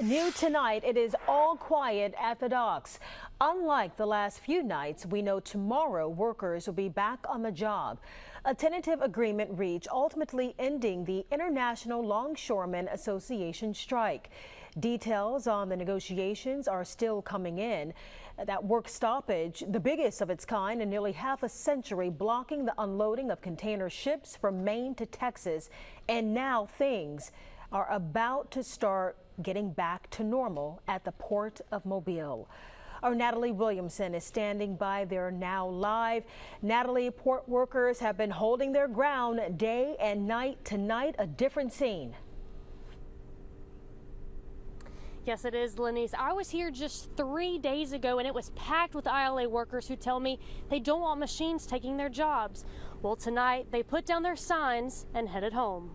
New tonight, it is all quiet at the docks. Unlike the last few nights, we know tomorrow workers will be back on the job. A tentative agreement reached, ultimately ending the International Longshoremen Association strike. Details on the negotiations are still coming in. That work stoppage, the biggest of its kind in nearly half a century, blocking the unloading of container ships from Maine to Texas. And now things are about to start getting back to normal at the Port of Mobile. Our Natalie Williamson is standing by there now live. Natalie, port workers have been holding their ground day and night. Tonight, a different scene. Yes, it is, Lenise. I was here just 3 days ago and it was packed with ILA workers who tell me they don't want machines taking their jobs. Well, tonight they put down their signs and headed home.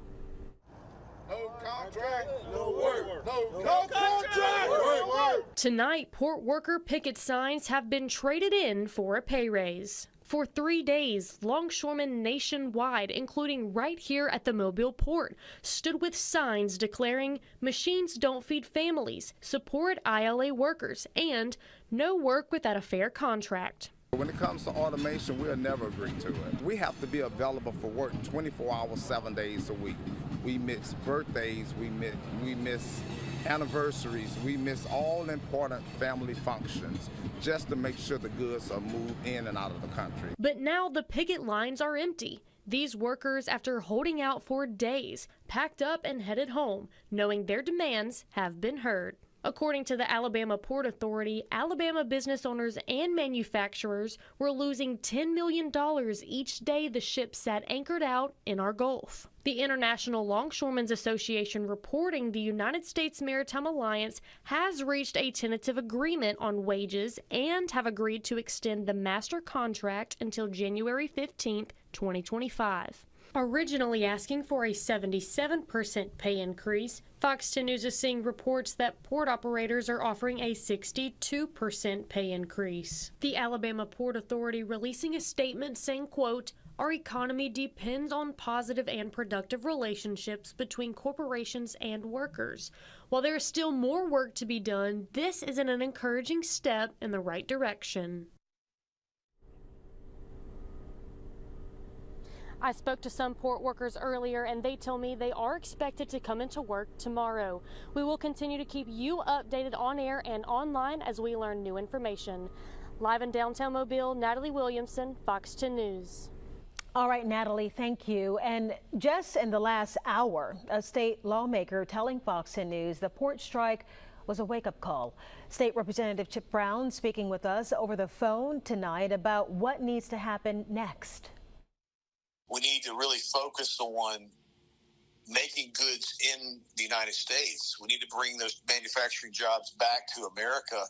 No contract, no work. No contract, work. Tonight, port worker picket signs have been traded in for a pay raise. For 3 days, longshoremen nationwide, including right here at the Mobile port, stood with signs declaring machines don't feed families, support ILA workers, and no work without a fair contract. When it comes to automation, we'll never agree to it. We have to be available for work 24 hours, 7 days a week. We miss birthdays, we miss anniversaries, we miss all important family functions just to make sure the goods are moved in and out of the country. But now the picket lines are empty. These workers, after holding out for days, packed up and headed home, knowing their demands have been heard. According to the Alabama Port Authority, Alabama business owners and manufacturers were losing $10 million each day the ship sat anchored out in our Gulf. The International Longshoremen's Association reporting the United States Maritime Alliance has reached a tentative agreement on wages and have agreed to extend the master contract until January 15, 2025. Originally asking for a 77% pay increase, Fox 10 News is seeing reports that port operators are offering a 62% pay increase. The Alabama Port Authority releasing a statement saying, quote, "Our economy depends on positive and productive relationships between corporations and workers. While there is still more work to be done, this is an encouraging step in the right direction." I spoke to some port workers earlier and they tell me they are expected to come into work tomorrow. We will continue to keep you updated on air and online as we learn new information. Live in downtown Mobile, Natalie Williamson, Fox 10 News. All right, Natalie, thank you. And just in the last hour, a state lawmaker telling Fox 10 News the port strike was a wake-up call. State Representative Chip Brown speaking with us over the phone tonight about what needs to happen next. We need to really focus on making goods in the United States. We need to bring those manufacturing jobs back to America.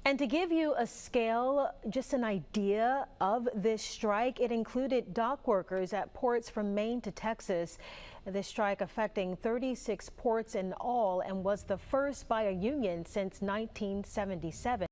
And to give you a scale, just an idea of this strike, it included dock workers at ports from Maine to Texas. This strike affecting 36 ports in all and was the first by a union since 1977.